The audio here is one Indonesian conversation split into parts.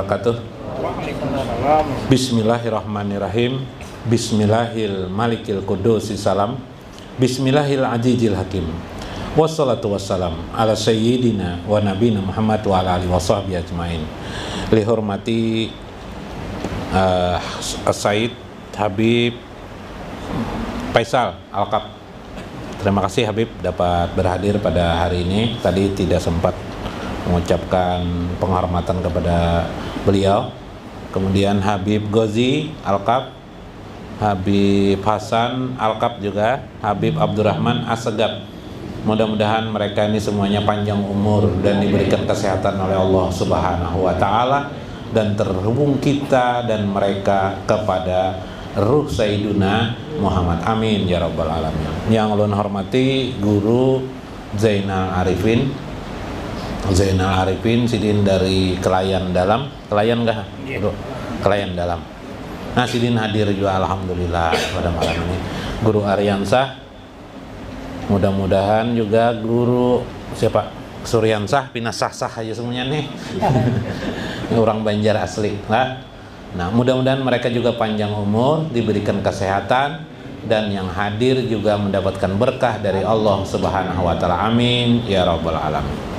wabarakatuh. Bismillahirrahmanirrahim. Bismillahil malikil qudusis salam. Bismillahil azizil hakim. Wassalatu wassalam ala sayyidina wa nabina Muhammad wa ala alihi washabbihi ajmain. Lihormati Said Habib Faisal Alkap. Terima kasih Habib dapat berhadir pada hari ini. Tadi tidak sempat mengucapkan penghormatan kepada beliau. Kemudian Habib Gozi Alkap, Habib Hasan Alkap juga, Habib Abdurrahman Assegaf. Mudah-mudahan mereka ini semuanya panjang umur dan diberikan kesehatan oleh Allah Subhanahu wa taala, dan terhubung kita dan mereka kepada ruh Sayyiduna Muhammad. Amin ya rabbal alamin. Yang ulun hormati Guru Zainal Arifin Sidin dari Kelayan Dalam. Kelayan enggak? Yeah. Kelayan Dalam. Nah, Sidin hadir juga alhamdulillah pada malam ini. Guru Aryansah. Mudah-mudahan juga Guru siapa? Suryansah pinasah-sah aja semuanya nih. Orang Banjar asli. Nah, mudah-mudahan mereka juga panjang umur, diberikan kesehatan, dan yang hadir juga mendapatkan berkah dari Allah Subhanahu wa taala. Amin ya rabbal alamin.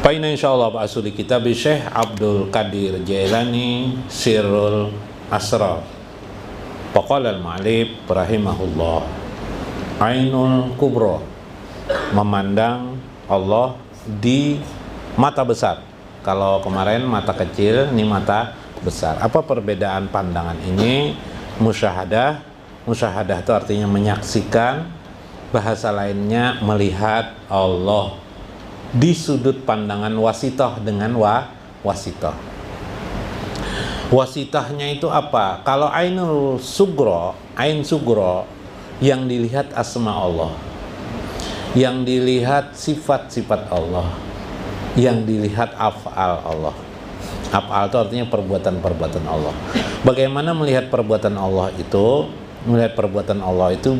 Paina insyaallah ba'asuli kitab Syekh Abdul Qadir Jailani Sirrul Asrar. Faqala al-mu'allif rahimahullah, Ainul Kubra, memandang Allah di mata besar. Kalau kemarin mata kecil, ini mata besar. Apa perbedaan pandangan ini? Musyahadah. Musyahadah itu artinya menyaksikan. Bahasa lainnya melihat Allah di sudut pandangan wasitoh dengan wasitoh. Wasitahnya itu apa? Kalau ainul sugro, ain sugro, yang dilihat asma Allah, yang dilihat sifat-sifat Allah, yang dilihat af'al Allah. Af'al itu artinya perbuatan-perbuatan Allah. Bagaimana melihat perbuatan Allah itu? Melihat perbuatan Allah itu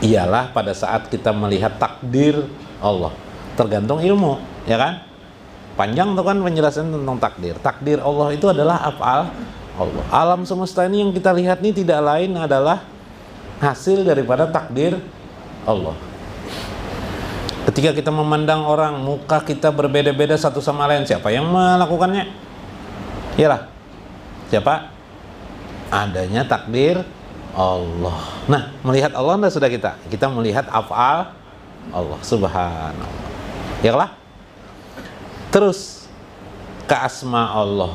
ialah pada saat kita melihat takdir Allah. Tergantung ilmu, ya kan? Panjang tuh kan penjelasan tentang takdir. Takdir Allah itu adalah af'al Allah. Alam semesta ini yang kita lihat ini tidak lain adalah hasil daripada takdir Allah. Ketika kita memandang orang, muka kita berbeda-beda satu sama lain, siapa yang melakukannya? Iyalah. Siapa? Adanya takdir Allah. Nah, melihat Allah enggak sudah kita? Kita melihat af'al Allah Subhanallah. Iyalah. Terus ke asma Allah.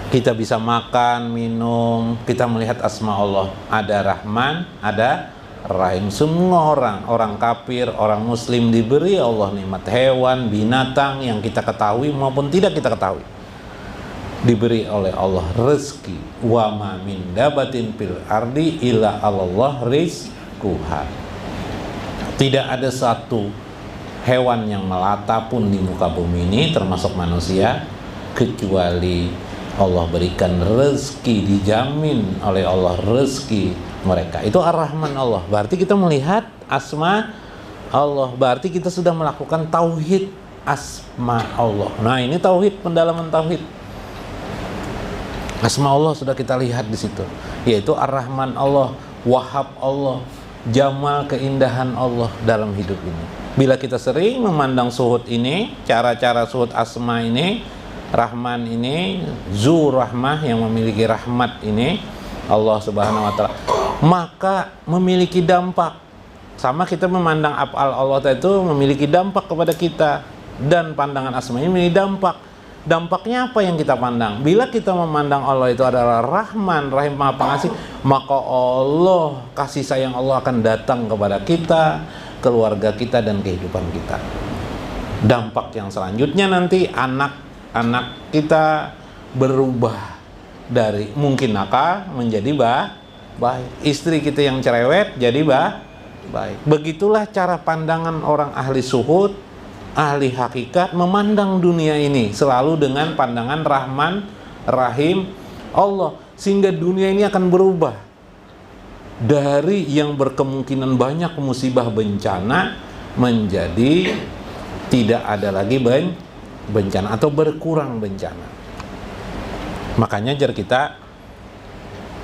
Kita bisa makan, minum, kita melihat asma Allah. Ada Rahman, ada Rahim. Semua orang kafir, orang muslim diberi Allah nikmat, hewan, binatang yang kita ketahui maupun tidak kita ketahui, diberi oleh Allah rezeki. Wa ma min dabatin fil ardi illa Allah rizquha. Tidak ada satu hewan yang melata pun di muka bumi ini termasuk manusia kecuali Allah berikan rezeki, dijamin oleh Allah rezeki mereka. Itu Ar-Rahman Allah. Berarti kita melihat asma Allah. Berarti kita sudah melakukan tauhid asma Allah. Nah, ini tauhid, pendalaman tauhid. Asma Allah sudah kita lihat di situ, yaitu Ar-Rahman Allah, Wahhab Allah, Jamal, keindahan Allah dalam hidup ini. Bila kita sering memandang suhud ini, cara-cara suhud asma ini, Rahman ini, Zu Rahmah yang memiliki rahmat ini, Allah Subhanahu wa taala, maka memiliki dampak. Sama kita memandang af'al Allah itu memiliki dampak kepada kita, dan pandangan asma ini memiliki dampak. Dampaknya apa yang kita pandang? Bila kita memandang Allah itu adalah Rahman, Rahim, Maha Pengasih, maka Allah, kasih sayang Allah akan datang kepada kita, keluarga kita, dan kehidupan kita. Dampak yang selanjutnya nanti anak-anak kita berubah dari mungkin nakal menjadi baik. Istri kita yang cerewet jadi baik. Begitulah cara pandangan orang ahli suhud, ahli hakikat memandang dunia ini, selalu dengan pandangan Rahman, Rahim, Allah, sehingga dunia ini akan berubah dari yang berkemungkinan banyak musibah bencana menjadi tidak ada lagi bencana atau berkurang bencana. Makanya jar kita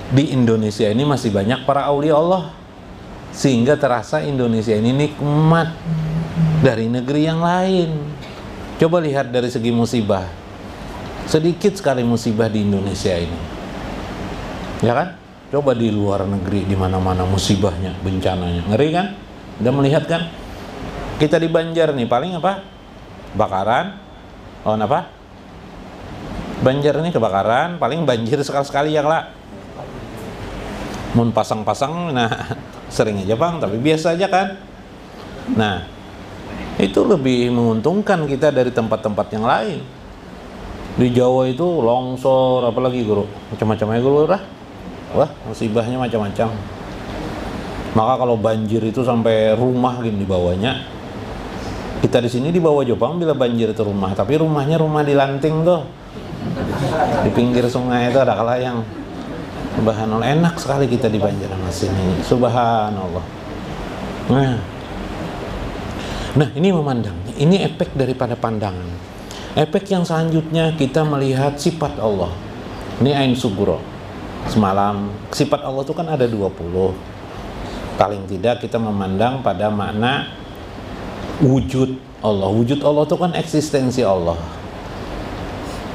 di Indonesia ini masih banyak para aulia Allah, sehingga terasa Indonesia ini nikmat dari negeri yang lain. Coba lihat dari segi musibah, sedikit sekali musibah di Indonesia ini, ya kan? Coba di luar negeri, di mana-mana musibahnya, bencananya, ngeri kan? Udah melihat kan? Kita di Banjar nih paling apa? Kebakaran. Oh, apa? Banjar ini kebakaran, paling banjir sekali-sekali ya lah. Mun pasang-pasang, nah sering aja bang, tapi biasa aja kan. Nah, itu lebih menguntungkan kita dari tempat-tempat yang lain. Di Jawa itu longsor, apalagi guru, macam-macamnya guru lah. Wah, musibahnya macam-macam. Maka kalau banjir itu sampai rumah gini di bawahnya. Kita di sini di bawah Jepang bila banjir itu rumah, tapi rumahnya rumah di lanting tuh. Di pinggir sungai itu ada kala yang subhanallah, enak sekali kita di Banjarmasin sini. Subhanallah. Nah, ini memandang. Ini efek daripada pandangan. Efek yang selanjutnya kita melihat sifat Allah. Ini ain sugro. Semalam sifat Allah itu kan ada 20. Paling tidak kita memandang pada makna wujud Allah. Wujud Allah itu kan eksistensi Allah.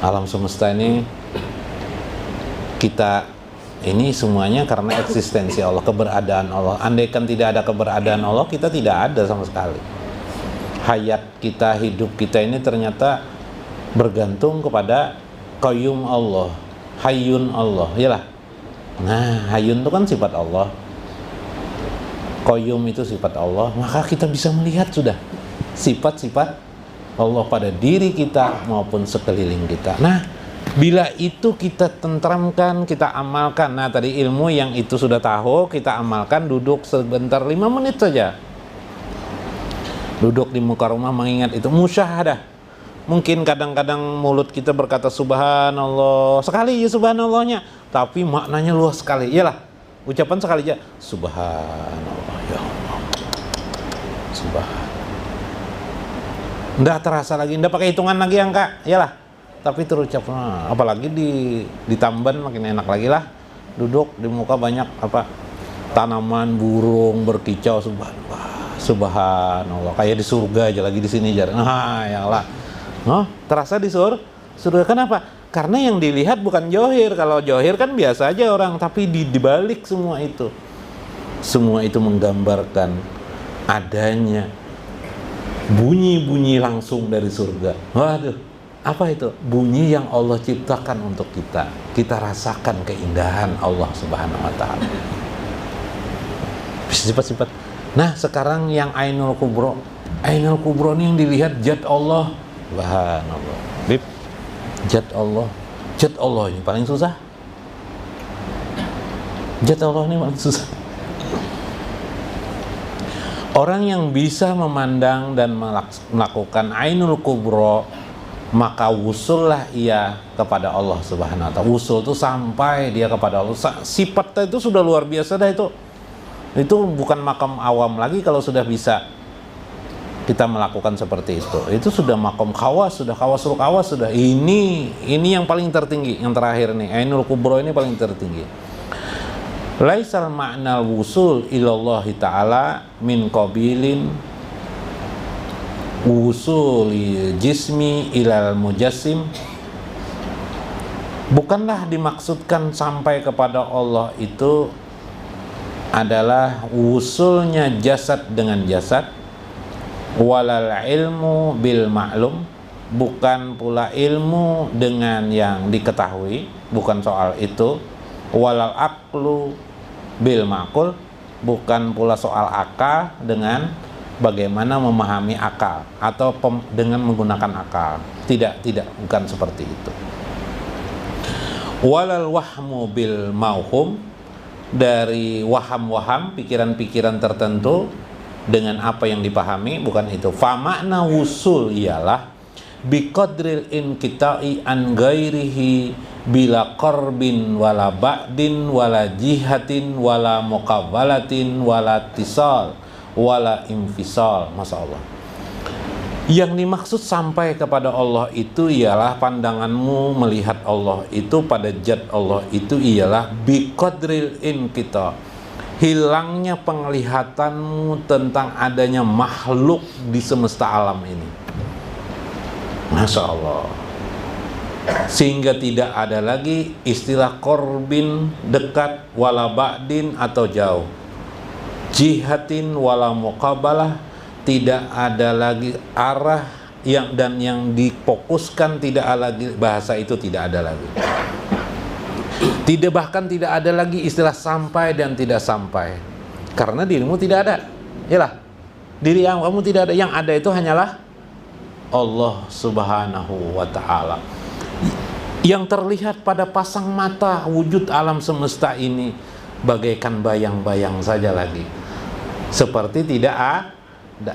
Alam semesta ini kita ini semuanya karena eksistensi Allah, keberadaan Allah. Andaikan tidak ada keberadaan Allah, kita tidak ada sama sekali. Hayat kita, hidup kita ini ternyata bergantung kepada qayyum Allah, hayyun Allah, iyalah. Nah, hayyun itu kan sifat Allah, qayyum itu sifat Allah. Maka kita bisa melihat sudah sifat-sifat Allah pada diri kita maupun sekeliling kita. Nah, bila itu kita tentramkan, kita amalkan. Nah, tadi ilmu yang itu sudah tahu, kita amalkan, duduk sebentar 5 menit saja. Duduk di muka rumah mengingat itu, musyahadah. Mungkin kadang-kadang mulut kita berkata subhanallah, sekali ya subhanallahnya, tapi maknanya luas sekali. Iyalah, ucapan sekali aja, subhanallah, ya Allah, subhanallah. Nggak terasa lagi, nggak pakai hitungan lagi angka, iyalah. Tapi terucap, apalagi di Tamban makin enak lagi lah. Duduk di muka banyak apa tanaman, burung berkicau, subhanallah, kayak di surga aja lagi di sini jar. Nah, ya Allah. Terasa di surga. Kenapa? Karena yang dilihat bukan johir. Kalau johir kan biasa aja orang, tapi di balik semua itu menggambarkan adanya bunyi-bunyi langsung dari surga. Waduh, apa itu? Bunyi yang Allah ciptakan untuk kita. Kita rasakan keindahan Allah Subhanahu wa taala. Sifat-sifat. Nah, sekarang yang Ainul Kubro. Ainul Kubro ini yang dilihat zat Allah. Subhanallah. Bib. Zat Allah. Zat Allah ini paling susah. Zat Allah ini paling susah. Orang yang bisa memandang dan melakukan Ainul Kubro, maka wusullah ia kepada Allah Subhanahu wa taala. Wusul itu sampai dia kepada Allah. Sifatnya itu sudah luar biasa dah itu. Itu bukan makam awam lagi kalau sudah bisa kita melakukan seperti itu. Itu sudah makam khawas, sudah khawasul khawas, sudah. Ini yang paling tertinggi, yang terakhir nih. Ainul Kubro ini paling tertinggi. Laisal ma'nal wusul ilallahi ta'ala min qabilin wusuli jismi ilal mujassim. Bukanlah dimaksudkan sampai kepada Allah itu adalah wusulnya jasad dengan jasad, walal ilmu bil ma'lum, bukan pula ilmu dengan yang diketahui, bukan soal itu, walal aqlu bil ma'qul, bukan pula soal akal dengan bagaimana memahami akal atau dengan menggunakan akal. Tidak, bukan seperti itu. Walal wahmu bil mauhum, dari waham-waham, pikiran-pikiran tertentu dengan apa yang dipahami, bukan itu. Fa makna wusul ialah biqadril inqita'i an ghairihi bila qarbin wala ba'din wala jihatin wala muqawwalatin wala tisal wala infisal. Masya Allah. Yang dimaksud sampai kepada Allah itu ialah pandanganmu melihat Allah itu pada zat Allah itu ialah biqadril kita, hilangnya penglihatanmu tentang adanya makhluk di semesta alam ini. Masya Allah. Sehingga tidak ada lagi istilah korbin dekat, wala ba'din atau jauh, jihatin wala muqabalah, tidak ada lagi arah yang difokuskan, tidak ada lagi bahasa itu, tidak ada lagi. Bahkan tidak ada lagi istilah sampai dan tidak sampai, karena dirimu tidak ada. Yalah, diri yang kamu tidak ada, yang ada itu hanyalah Allah Subhanahu wa ta'ala. Yang terlihat pada pasang mata wujud alam semesta ini bagaikan bayang-bayang saja lagi, seperti tidak ada.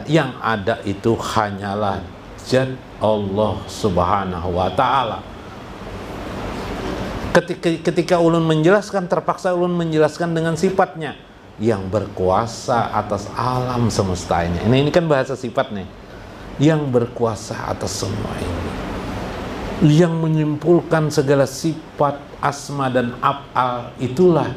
Yang ada itu hanyalah zat Allah Subhanahu wa ta'ala. Ketika ulun menjelaskan, terpaksa ulun menjelaskan dengan sifatnya yang berkuasa atas alam semesta ini. Ini kan bahasa sifat nih. Yang berkuasa atas semua ini, yang menyimpulkan segala sifat asma dan af'al, itulah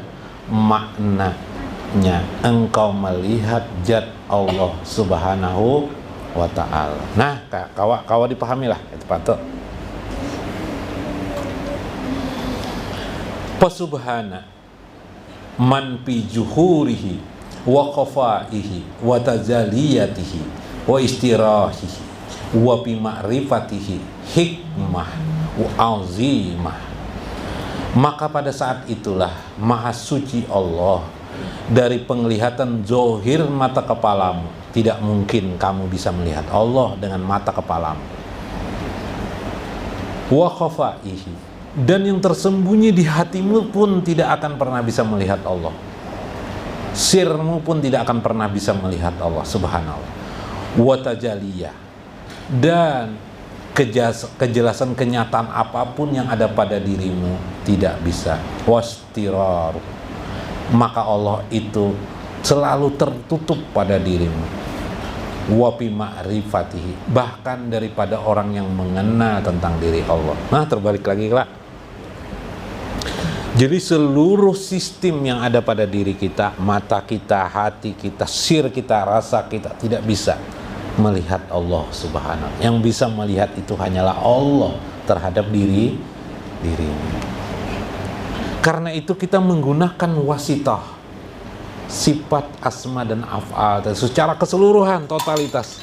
maknanya engkau melihat zat Allah Subhanahu wa ta'ala. Nah, kawa dipahamilah itu patut. Pasubhana man fi juhurihi wa khafaihi wa tajaliyatihi wa istirahihi wa bi ma'rifatihi hikmah wa azimah. Maka pada saat itulah maha suci Allah dari penglihatan zohir mata kepalamu. Tidak mungkin kamu bisa melihat Allah dengan mata kepalamu. Wa khafaihi, dan yang tersembunyi di hatimu pun tidak akan pernah bisa melihat Allah. Sirmu pun tidak akan pernah bisa melihat Allah Subhanallah. Wa tajaliyah, dan kejelasan kenyataan apapun yang ada pada dirimu tidak bisa. Wastirar, maka Allah itu selalu tertutup pada dirimu. Wa bi ma'rifatihi, bahkan daripada orang yang mengenal tentang diri Allah. Nah, terbalik lagi lah. Jadi seluruh sistem yang ada pada diri kita, mata kita, hati kita, sir kita, rasa kita, tidak bisa melihat Allah Subhanahu. Yang bisa melihat itu hanyalah Allah terhadap dirimu. Karena itu kita menggunakan wasitah, sifat asma dan af'al secara keseluruhan, totalitas,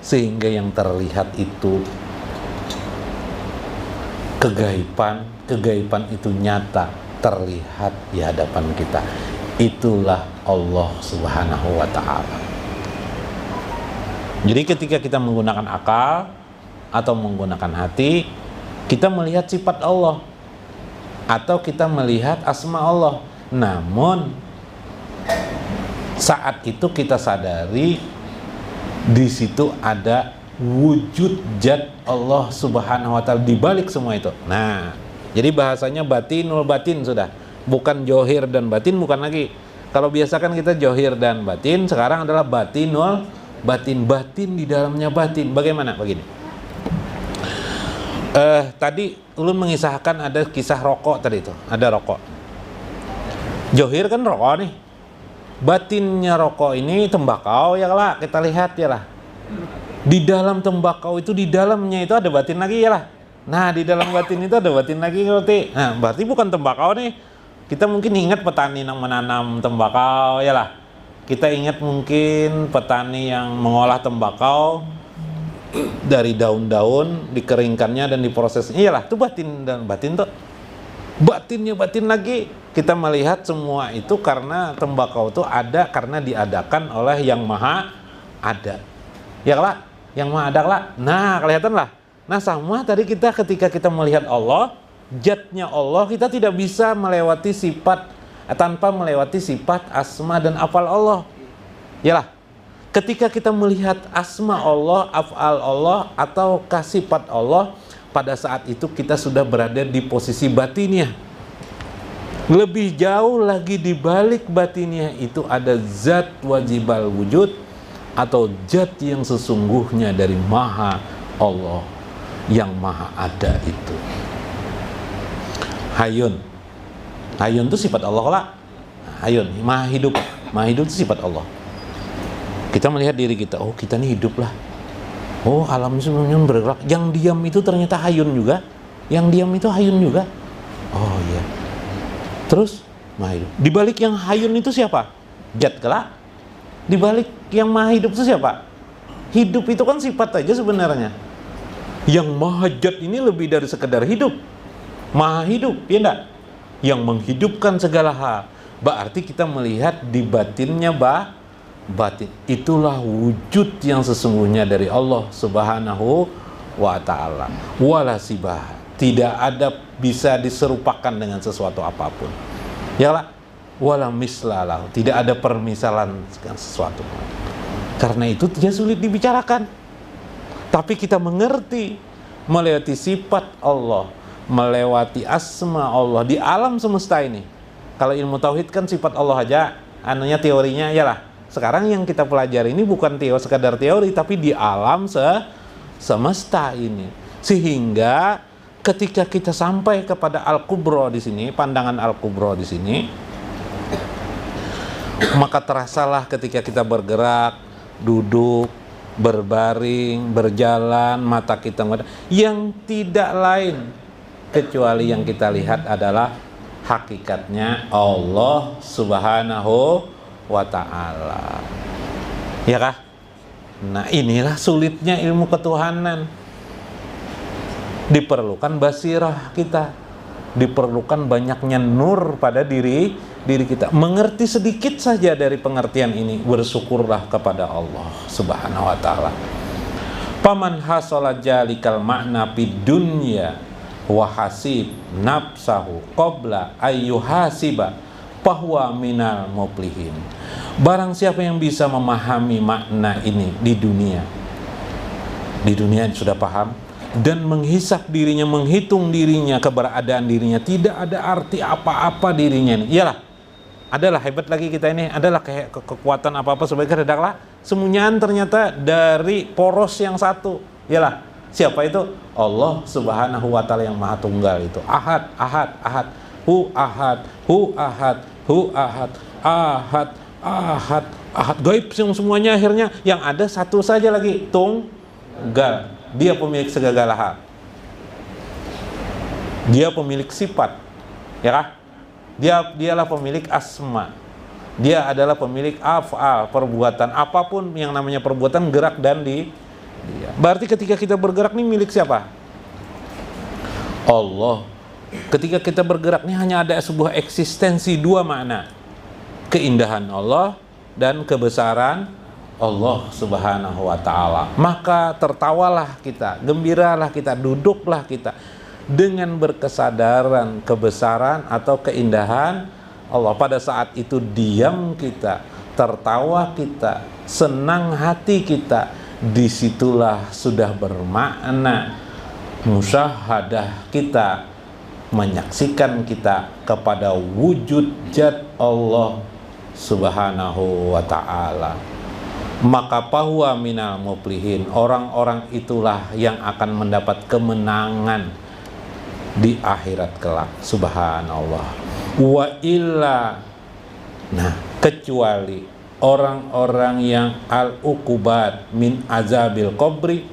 sehingga yang terlihat itu kegaiban itu nyata, terlihat di hadapan kita. Itulah Allah Subhanahu wa ta'ala. Jadi ketika kita menggunakan akal atau menggunakan hati, kita melihat sifat Allah atau kita melihat asma Allah. Namun saat itu kita sadari di situ ada wujud zat Allah Subhanahu wa ta'ala di balik semua itu. Nah, jadi bahasanya batinul batin sudah, bukan johir dan batin, bukan lagi. Kalau biasa kan kita johir dan batin, sekarang adalah batinul batin, batin di dalamnya batin. Bagaimana? Begini. Tadi ulun mengisahkan ada kisah rokok tadi itu, ada rokok. Johir kan rokok nih. Batinnya rokok ini tembakau ya lah, kita lihat ya lah. Di dalam tembakau itu, di dalamnya itu ada batin lagi ya lah. Nah, di dalam batin itu ada batin lagi berarti. Nah, berarti bukan tembakau nih. Kita mungkin ingat petani yang menanam tembakau ya lah. Kita ingat mungkin petani yang mengolah tembakau dari daun-daun, dikeringkannya dan diprosesnya. Iyalah, itu batin, dan batin tuh batinnya batin lagi. Kita melihat semua itu karena tembakau itu ada karena diadakan oleh yang maha ada. Ya lah, yang maha ada lah. Nah, kelihatan lah. Nah, sama tadi kita ketika kita melihat Allah, zatnya Allah, kita tidak bisa melewati sifat tanpa melewati sifat asma dan afal Allah. Yalah, ketika kita melihat asma Allah, afal Allah atau sifat Allah, pada saat itu kita sudah berada di posisi batinnya. Lebih jauh lagi di balik batinnya itu ada zat wajibal wujud, atau zat yang sesungguhnya dari Maha Allah yang Maha ada itu. Hayyun. Hayyun itu sifat Allah lah. Hayyun, Maha hidup. Maha hidup itu sifat Allah. Kita melihat diri kita, oh kita ini hidup lah. Oh alam semuanya bergerak. Yang diam itu ternyata Hayyun juga. Yang diam itu Hayyun juga. Oh iya. Terus Maha hidup. Di balik yang Hayyun itu siapa? Zat kelak. Di balik yang Maha hidup itu siapa? Hidup itu kan sifat aja sebenarnya. Yang Maha Zat ini lebih dari sekedar hidup. Maha hidup, ya enggak? Yang menghidupkan segala hal. Berarti kita melihat di batinnya batin. Itulah wujud yang sesungguhnya dari Allah Subhanahu wa ta'ala. Wala sibah. Tidak ada bisa diserupakan dengan sesuatu apapun. Yalah, wala mislalah. Tidak ada permisalan dengan sesuatu. Karena itu dia sulit dibicarakan. Tapi kita mengerti melewati sifat Allah, melewati asma Allah di alam semesta ini. Kalau ilmu tauhid kan sifat Allah aja, anunya teorinya yalah. Sekarang yang kita pelajari ini bukan sekadar teori, tapi di alam semesta ini. Sehingga ketika kita sampai kepada Al-Kubro di sini, pandangan Al-Kubro di sini, maka terasalah ketika kita bergerak, duduk, berbaring, berjalan, mata kita yang tidak lain kecuali yang kita lihat adalah hakikatnya Allah Subhanahu wa ta'ala. Ya kah? Nah inilah sulitnya ilmu ketuhanan. Diperlukan basirah kita, diperlukan banyaknya nur pada diri kita. Mengerti sedikit saja dari pengertian ini, bersyukurlah kepada Allah Subhanahu wa ta'ala. Paman hasala jalikal makna fid dunya wa hasib nafsahu qabla ayyuhasiba bahwa minal muplihin. Barang siapa yang bisa memahami makna ini di dunia sudah paham, dan menghisap dirinya, menghitung dirinya, keberadaan dirinya, tidak ada arti apa-apa dirinya ini. Iyalah, adalah hebat lagi kita ini, adalah kekuatan apa-apa sebagai redaklah semuanya ternyata dari poros yang satu. Iyalah, siapa itu? Allah Subhanahu wa ta'ala yang maha tunggal itu. Ahad, ahad, ahad. Hu ahad, hu ahad, hu ahad, ahad, ahad, ahad. Gaib semuanya akhirnya yang ada satu saja lagi, tunggal. Dia pemilik segala hal. Dia pemilik sifat. Ya kah? Dialah pemilik asma. Dia adalah pemilik af'al, perbuatan. Apapun yang namanya perbuatan, gerak dan dia. Berarti ketika kita bergerak ini milik siapa? Allah. Ketika kita bergerak ini hanya ada sebuah eksistensi, dua makna. Keindahan Allah dan kebesaran Allah Subhanahu wa ta'ala. Maka tertawalah kita, gembiralah kita, duduklah kita dengan berkesadaran kebesaran atau keindahan Allah. Pada saat itu diam kita, tertawa kita, senang hati kita, disitulah sudah bermakna musyahadah kita, menyaksikan kita kepada wujud zat Allah Subhanahu wa ta'ala. Maka bahwa minal muplihin, orang-orang itulah yang akan mendapat kemenangan di akhirat kelak. Subhanallah. Wa illa, nah kecuali orang-orang yang al-uqubat min azabil qabri,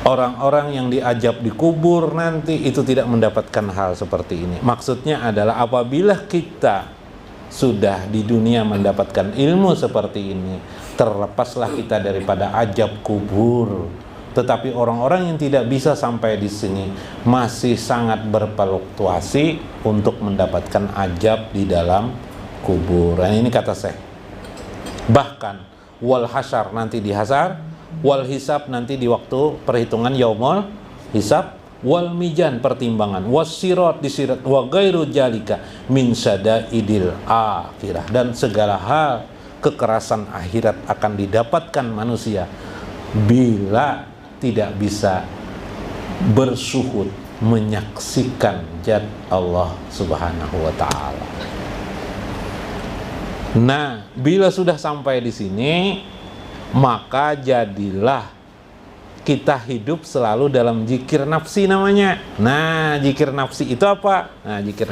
orang-orang yang diajab di kubur nanti itu tidak mendapatkan hal seperti ini. Maksudnya adalah apabila kita sudah di dunia mendapatkan ilmu seperti ini, terlepaslah kita daripada ajab kubur. Tetapi orang-orang yang tidak bisa sampai di sini masih sangat berfluktuasi untuk mendapatkan ajab di dalam kubur. Nah, ini kata Syekh. Bahkan wal hasyar, nanti di hasar, wal hisab, nanti di waktu perhitungan yaumul hisab, wal mijan, pertimbangan, was sirat, disirat, wa ghairu jalika min sadaidil akhirah, dan segala hal kekerasan akhirat akan didapatkan manusia bila tidak bisa bersyuhud menyaksikan zat Allah Subhanahu wa ta'ala. Nah, bila sudah sampai di sini, maka jadilah kita hidup selalu dalam zikir nafsi namanya. Nah, zikir nafsi itu apa? Zikir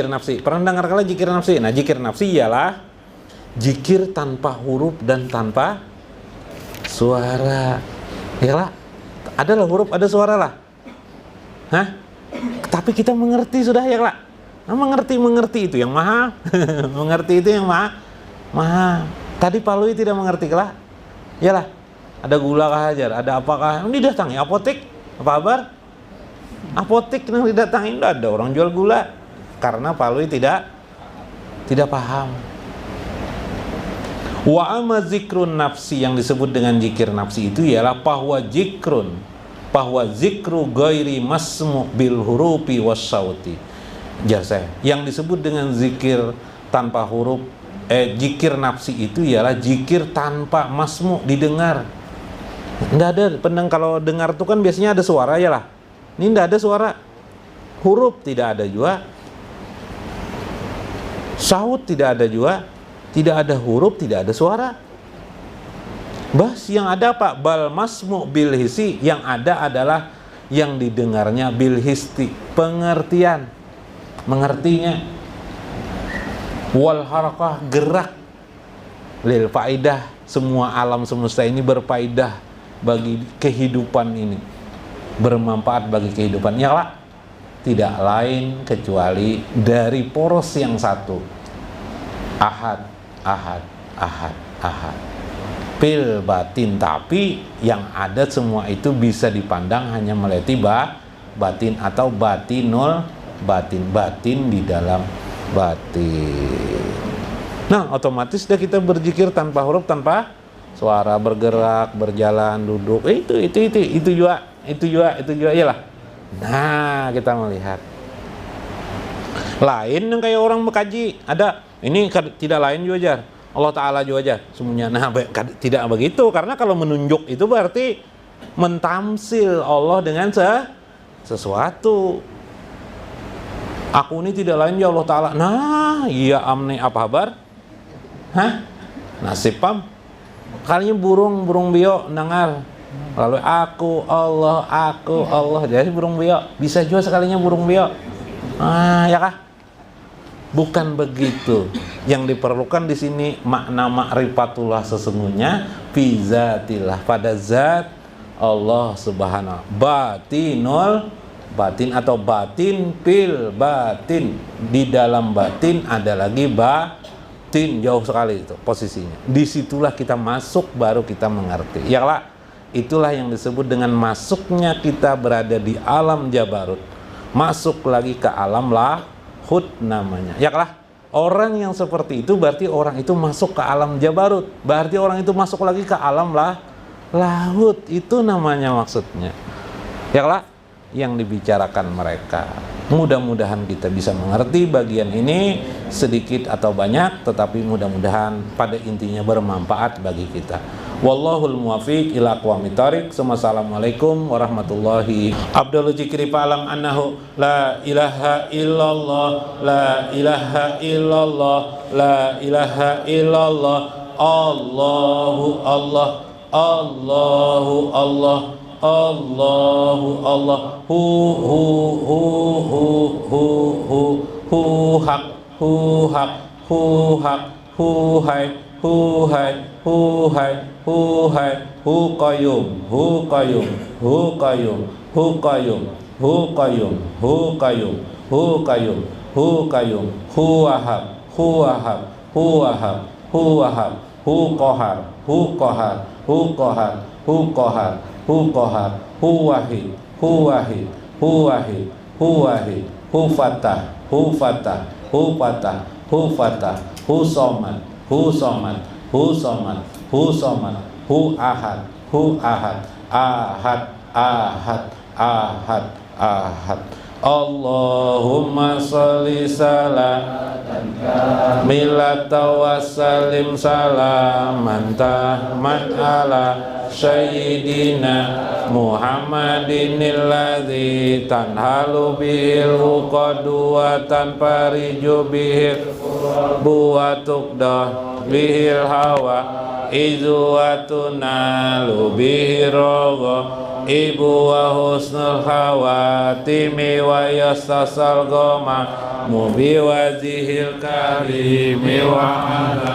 nafsi. Pernah dengar kala zikir nafsi? Nah, zikir nafsi ialah zikir tanpa huruf dan tanpa suara. Ya lah. Adalah huruf, ada suara lah. Hah? Tapi kita mengerti sudah ya lah. Nah, mengerti itu yang maha. Mengerti itu yang maha. Tadi Palui tidak mengerti kala. Yalah, ada gula kah hajar, ada apakah? Ini didatangi apotek, apa kabar? Apotek yang didatangi, tidak ada orang jual gula, karena Palui tidak paham. Wa amma zikrun nafsi, yang disebut dengan zikir nafsi itu ialah bahwa zikru ghairi masmu bil hurufi wassauti. Yang disebut dengan zikir tanpa huruf, zikir nafsi itu ialah zikir tanpa masmu, didengar. Nggak ada kalau dengar itu kan biasanya ada suara ya lah. Ini nggak ada suara, huruf tidak ada juga, saut tidak ada juga, tidak ada huruf, tidak ada suara. Bas yang ada apa? Bal masmu bil hisi, yang ada adalah yang didengarnya bil histi, pengertian, mengertinya. Wal harakah, gerak. Lil faidah, semua alam semesta ini berfaedah bagi kehidupan ini, bermanfaat bagi kehidupan. Ya lah, tidak lain kecuali dari poros yang satu, ahad, ahad, ahad, ahad, pil batin. Tapi yang ada semua itu bisa dipandang hanya meleti batin atau batinul batin di dalam batin. Nah, otomatis dah kita berzikir tanpa huruf, tanpa suara, bergerak, berjalan, duduk. Itu juga iyalah. Nah, kita melihat lain yang kayak orang mengkaji, ada ini tidak lain juga aja. Allah Ta'ala juga aja semuanya. Nah, tidak begitu, karena kalau menunjuk itu berarti mentamsil Allah dengan sesuatu. Aku ini tidak lain ya Allah Ta'ala. Nah, iya amne apa kabar? Hah? Nasib pam. Kalinya burung bio nangar. Lalu aku Allah. Jadi burung bio. Bisa juga sekalinya burung bio. Ah, ya kah? Bukan begitu. Yang diperlukan di sini makna ma'rifatullah sesungguhnya fi zatillah, pada zat Allah Subhanahu. Batin atau batin pil batin, di dalam batin ada lagi batin, jauh sekali itu posisinya. Disitulah kita masuk, baru kita mengerti. Ya lah, itulah yang disebut dengan masuknya kita berada di alam jabarut, masuk lagi ke alam lahut namanya. Ya lah, orang yang seperti itu berarti orang itu masuk ke alam jabarut, berarti orang itu masuk lagi ke alam lahut, itu namanya maksudnya. Ya lah, yang dibicarakan mereka. Mudah-mudahan kita bisa mengerti bagian ini sedikit atau banyak, tetapi mudah-mudahan pada intinya bermanfaat bagi kita. Wallahul muwaffiq ila aqwamit thoriq. Assalamualaikum warahmatullahi. Abdul zikri fa'lam annahu la ilaha illallah, la ilaha illallah, la ilaha illallah. Allahu Allah, Allahu Allah, Allahu Allah, hu hak, hu hak, hu hak, hu hai, hu hai, hu hai, hu hai, hu qayyum, hu qayyum, hu qayyum, hu qayyum, hu qayyum, hu qayyum, hu qayyum, hu qayyum, hu wahab, hu wahab, hu wahab, hu wahab, hu qahar, hu qahar, hu qahar, hu qahar, hu qahar, hu wahid, hu wahid, hu wahid, hu wahid, hu fatah, hu fatah, hu fatah, hu fatah, hu somad, hu somad, hu somad, hu somad, hu ahad, hu ahad, ahad, ahad, ahad, ahad, Allahumma sholli salatan milata wa salim salaman tahmat ala Sayyidina Muhammadin alladzi tanhalu bihil uqadu wa tanfariju bihil buwa tuqdah bihil hawa izu wa tunalu bihil rogo ibu wa husnul khawatimi wa yastasal goma mubi wajihil karimi wa ala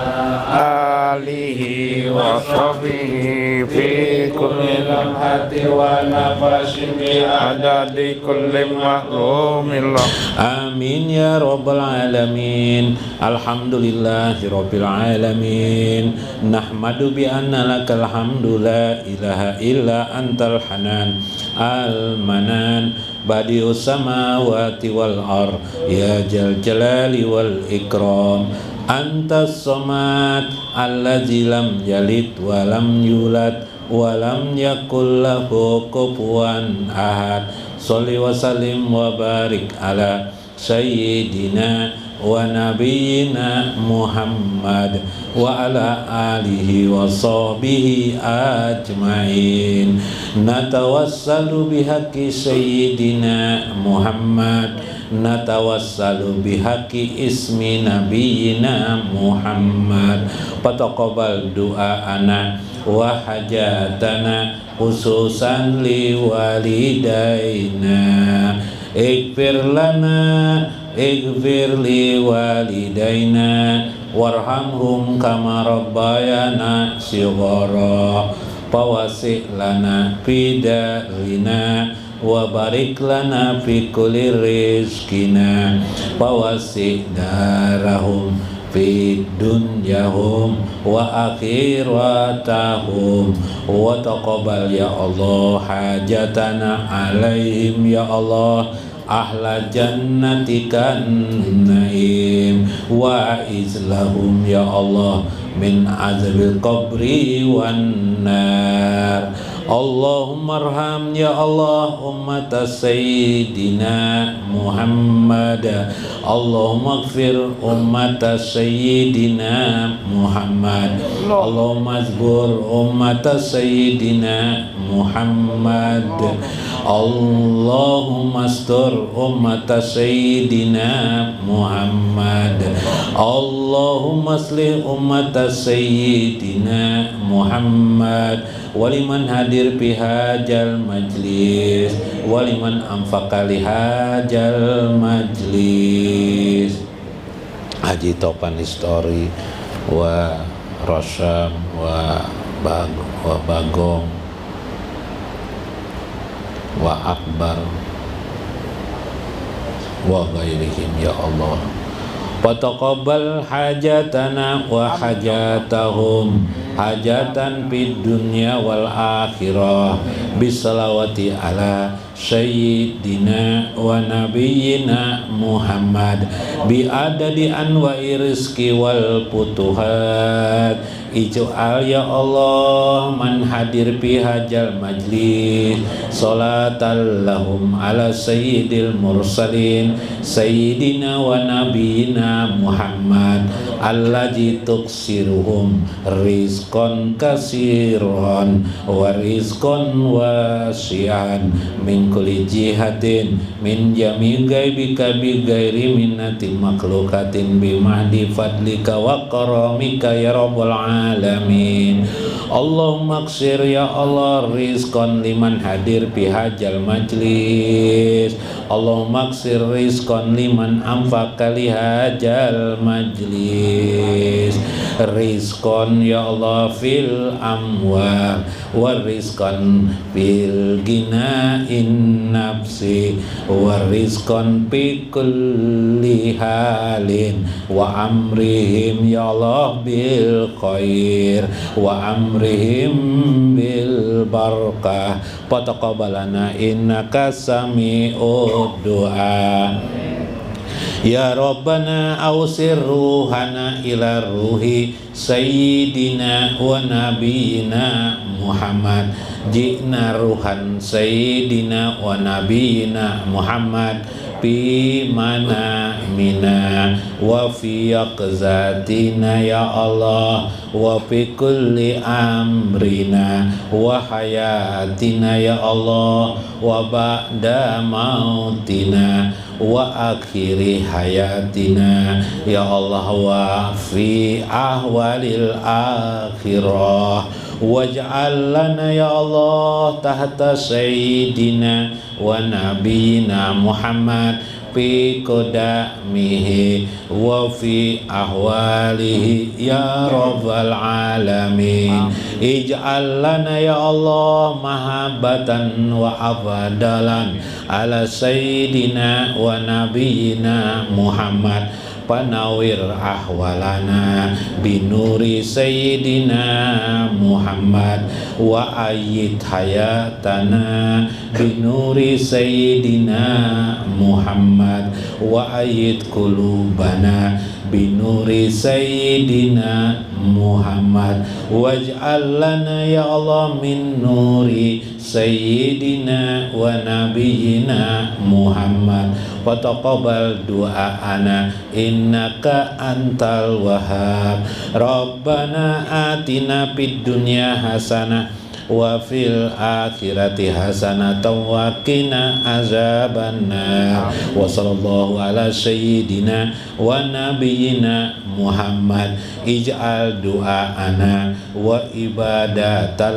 alihi wa sahbihi fi kulli lamhati wa nafasin bi adadi kulli mahlumin. Amin ya rabbal alamin. Alhamdulillahi rabbil alamin. Nahmadu bi anna lakal hamdu la ilaha illa antal hanan al-manan badius samawati wal ar ya jal jalali wal ikram antas somad allazi lam yalid wa lam yulad wa lam yakul lahu kufuwan ahad. Sholli wa sallim wa barik ala sayyidina wa nabiyyina Muhammad wa ala alihi wa sahbihi ajmain. Natawassalu bihaqqi sayyidina Muhammad, natawassalu bihaqqi ismi nabiyyina Muhammad. Fataqabbal du'aana wa hajatana khususan li walidaina. Ighfir lana ighfir li walidaina warhamhum kama rabbayana shighara. Fawasi' lana fi darina wa barik lana fi kulli rizqina. Fawasi' darahum fi dunyahum wa akhiratahum wa taqabbal ya Allah hajatana alaihim ya Allah ahla jannatikan naim wa izlahum ya Allah min azabil qabri wan nar. Allahumma arham ya Allah ummat sayyidina Muhammad. Allahumma ighfir ummat sayyidina Muhammad. Allahumma azbur ummat sayyidina Muhammad. Allahumma astur ummat sayyidina Muhammad. Allahumma aslih ummat sayyidina Muhammad. Waliman hadir fi hajal majlis, waliman anfaqa li hajal majlis. Haji Topan History wa Rosyam wa Bagong wa Akbar wa ghairihim ya Allah. Fataqabbal hajatana wa hajatahum hajatan fid dunya wal akhirah bisalawati ala sayyidina wa nabiyyina Muhammad bi adadi anwa'i rizqi wal futuhat. Ij'al ya Allah man hadir fi hajal majlis salatan lahum ala sayyidil mursalin sayyidina wa nabiyyina Muhammad allazi tuksiruhum rizqan kasiran wa rizqan wasi'an min kulli jihatin min jami' gaibika bi ghairi minnati makhlukatin bi mahdi fadlika wa karamika ya rabbal alamin. Allahumma ksir ya Allah rizqan liman hadir fi hajal majlis. Allahumma ksir rizqan liman anfaqa li hajal majlis. Rizqan ya Allah fil amwal wa rizqan fil gina'in nafsi wa rizqan fi kulli halin wa amrihim ya Allah bil khair wa amrihim bil barakah. Fataqabbalana innaka sami'ud du'a Ya Rabbana awsir ruhana ila ruhi Sayyidina wa nabiyina Muhammad. Ji'na ruhan Sayyidina wa nabiyina Muhammad fi mana mina wa fi yaqzatina ya Allah wa fi kulli amrina wa hayatina ya Allah wa ba'da mautina wa akhiri hayatina ya Allah wa fi ahwalil akhirah waj'al lana ya Allah tahta sayyidina wa nabiyina Muhammad fi qadamihi wa fi ahwalihi ya rabbal alamin. Ij'al lana ya Allah mahabbatan wa afdalan ala sayyidina wa nabiyina Muhammad. Panawir ahwalana binuri sayyidina Muhammad wa ayyid hayatana binuri sayyidina Muhammad wa ayyid qulubana binuri sayyidina Muhammad waj'al lana ya Allah min nuri sayyidina wa nabiyyina Muhammad wa taqabbal du'aana innaka antal wahhab. Rabbana atina fid dunya hasanah wa fil akhirati hasanatan wa qina azabannar. Wa sallallahu ala sayyidina wa nabiyyina Muhammad. Ij'al du'aana wa ibadatan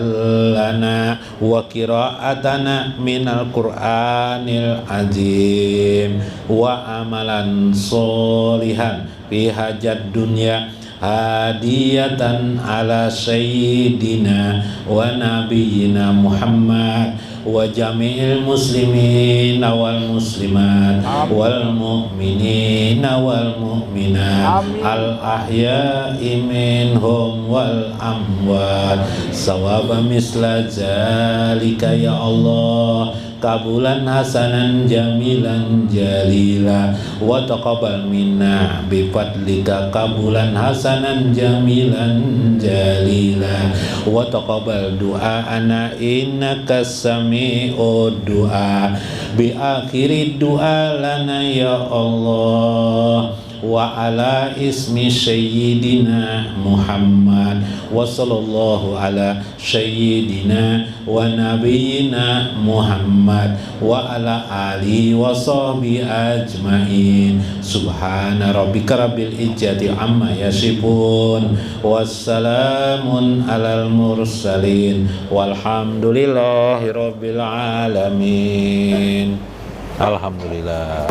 lana wa qira'atana minal qur'anil azim wa amalan solihan fi hajat dunya hadiyatan ala sayyidina wa nabiyyina Muhammad wa jami'il muslimin wal muslimat wal mu'minin wal mu'minat al ahya'i minhum wal amwat sawaba misla zalika ya Allah kabulan hasanan jamilan jalila wa taqabbal minna bi fadlika kabulan hasanan jamilan jalila wa taqabbal du'aana innaka sami'ud du'a bi akhirid du'a lana ya Allah wa ala ismi sayyidina Muhammad wa sallallahu ala sayyidina wa nabiyyina Muhammad wa ala alihi wa sahbihi ajmain. Subhana rabbika rabbil izzati amma yasifun wassalamun alal mursalin walhamdulillahi rabbil alamin. Alhamdulillah.